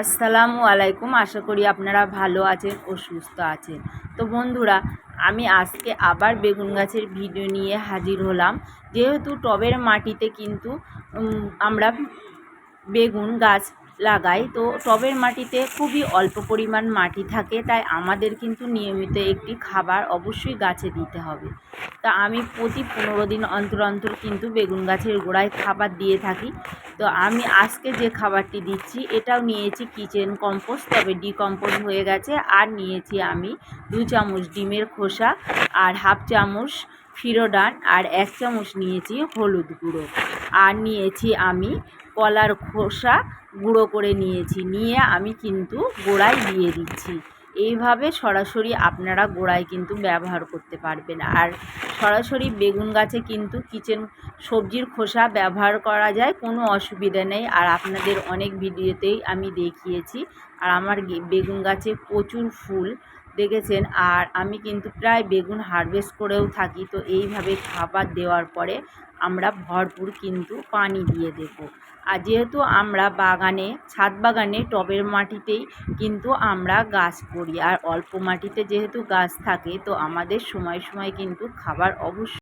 আসসালামু আলাইকুম। আশা করি আপনারা ভালো আছেন ও সুস্থ আছেন। তো বন্ধুরা, আমি আজকে আবার বেগুন গাছের ভিডিও নিয়ে হাজির হলাম। যেহেতু টবের মাটিতে কিন্তু আমরা বেগুন গাছ লাগাই, তো টবের মাটিতে খুবই অল্প পরিমাণ মাটি থাকে, তাই আমাদের কিন্তু নিয়মিত একটি খাবার অবশ্যই গাছে দিতে হবে। তা আমি প্রতি 15 দিন অন্তর অন্তর কিন্তু বেগুন গাছের গোড়ায় খাবার দিয়ে থাকি। তো আমি আজকে যে খাবারটি দিচ্ছি এটাও নিয়েছি কিচেন কম্পোস্ট, তবে ডিকম্পোজ হয়ে গেছে। আর নিয়েছি আমি 2 চামচ ডিমের খোসা, আর হাফ চামচ ফিরোডান, আর 1 চামচ নিয়েছি হলুদ গুঁড়ো, আর নিয়েছি আমি কলার খোসা গুঁড়ো করে নিয়ে আমি কিন্তু গোড়ায় দিয়ে দিচ্ছি। এইভাবে সরাসরি আপনারা গোড়ায় কিন্তু ব্যবহার করতে পারবেন। আর সরাসরি বেগুন গাছে কিন্তু কিচেন সবজির খোসা ব্যবহার করা যায়, কোনো অসুবিধা নেই। আর আপনাদের অনেক ভিডিওতেই আমি দেখিয়েছি। আর আমার বেগুন গাছে প্রচুর ফুল দেখেছেন, আর আমি কিন্তু প্রায় বেগুন হারভেস্ট করেও থাকি। তো এইভাবে খাবার দেওয়ার পরে আমরা ভরপুর কিন্তু পানি দিয়ে দেব। আর যেহেতু আমরা ছাদ বাগানে টবের মাটিতেই কিন্তু আমরা গাছ করি, আর অল্প মাটিতে যেহেতু গাছ থাকে, তো আমাদের সময় সময় কিন্তু খাবার অবশ্যই